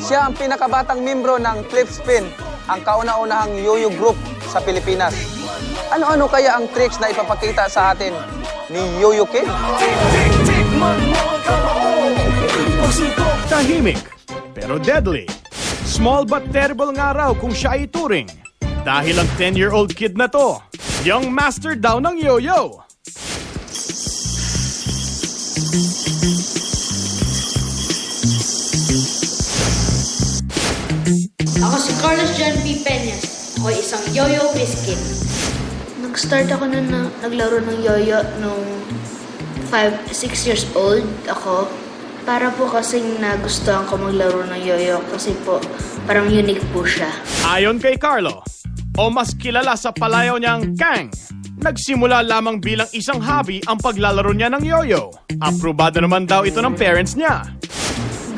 Siya ang pinakabatang membro ng Flip Spin, ang kauna-unahang yo-yo group sa Pilipinas. Ano-ano kaya ang tricks na ipapakita sa atin ni Yo-Yo Kid? Tahimik, pero deadly. Small but terrible nga raw kung siya ay turing. Dahil ang 10-year-old kid na to, young master daw ng yo-yo. Ako si Carlos John P. Peñas. Ako ay isang yo-yo whiz kid. Nag-start ako na naglaro ng yo-yo nung 6 years old ako. Para po kasing nagustuhan ko maglaro ng yo-yo kasi po parang unique po siya. Ayon kay Carlo, o mas kilala sa palayaw niyang Kang, nagsimula lamang bilang isang hobby ang paglalaro niya ng yo-yo. Aprobado naman daw ito ng parents niya.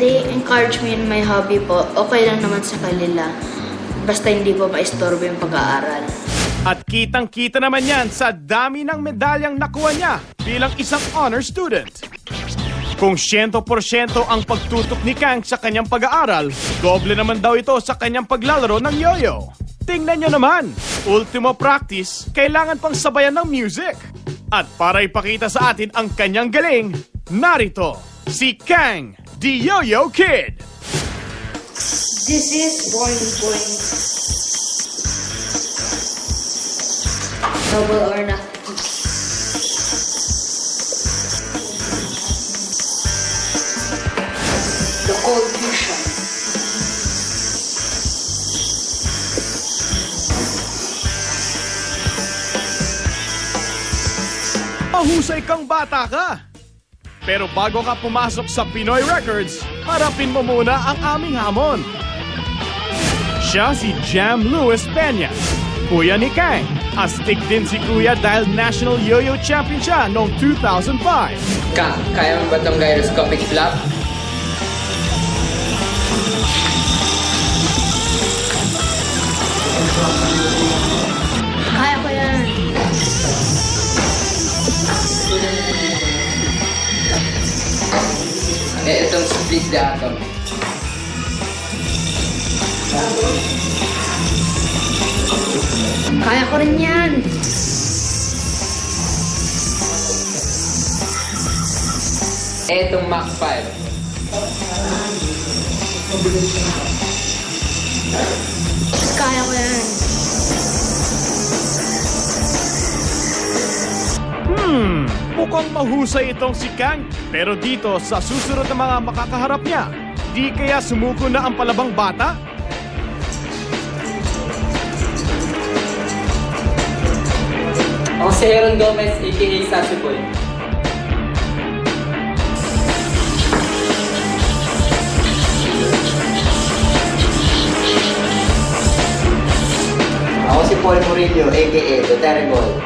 They encourage me in my hobby po. Okay lang naman sa kanila. Basta hindi po maistorbo yung pag-aaral. At kitang-kita naman yan sa dami ng medalyang nakuha niya bilang isang honor student. Kung 100% ang pagtutok ni Kang sa kanyang pag-aaral, doble naman daw ito sa kanyang paglalaro ng yo-yo. Tingnan nyo naman, ultimo practice, kailangan pang sabayan ng music. At para ipakita sa atin ang kanyang galing, narito si Kang, the Yo-Yo Kid. This is Boing Boing. Double or nothing. The Cold Fusion. Mahusay kang bata ka! Pero bago ka pumasok sa Pinoy Records, harapin mo muna ang aming hamon. Siya si Jam Luis Peñas, kuya ni Kang. Astig din si kuya dahil National Yo-Yo Champion siya noong 2005. Kaya mo ba itong gyroscopic flap? Kaya ko yan. Itong split the atom. Kaya ko rin yan. Itong Mach 5. Kaya ko yan. Mukhang mahusay itong si Kang. Pero dito sa susunod na mga makakaharap niya, di kaya sumuko na ang palabang bata? Ako si Aaron Gomez, a.k.a. Sassy Boy. Ako si Paul Murillo, a.k.a. The Terrible.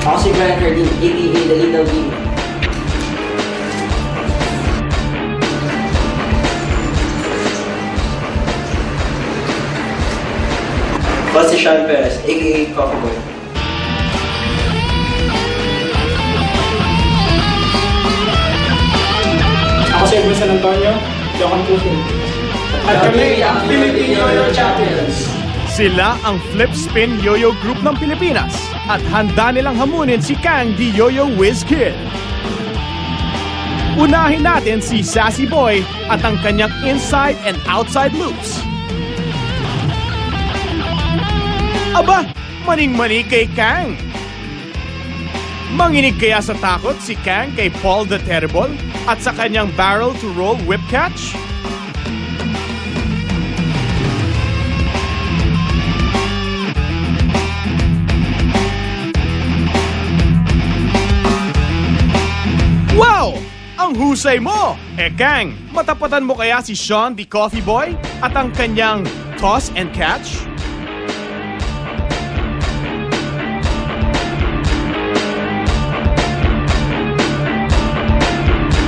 Ako si Brian Cardin, a.k.a. The Little Bean. Ako si Sean Perez, a.k.a. Coffee Boy. Ako si Edwin San Antonio, Johan Putin. At kami ang Philippine Yo-Yo Champions. Sila ang Flip Spin Yo-Yo Group ng Pilipinas at handa nilang hamunin si Kang the Yo-Yo Whiz Kid. Unahin natin si Sassy Boy at ang kanyang inside and outside loops. Aba, maning-mani kay Kang. Manginig kaya sa takot si Kang kay Paul the Terrible at sa kanyang barrel to roll whip catch? Wow! Ang husay mo! Kang, matapatan mo kaya si Sean the Coffee Boy at ang kanyang toss and catch?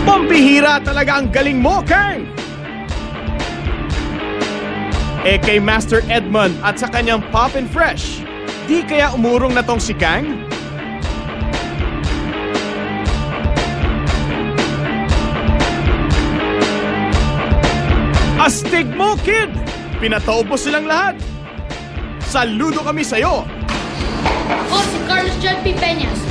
Pambihira talaga ang galing mo, Kang! Kay Master Edmond at sa kanyang Pop and Fresh, di kaya umurong na tong si Kang? Astig mo, kid! Pinataob mo silang lahat. Saludo kami sa'yo. Ako si Carlos John P. Peñas.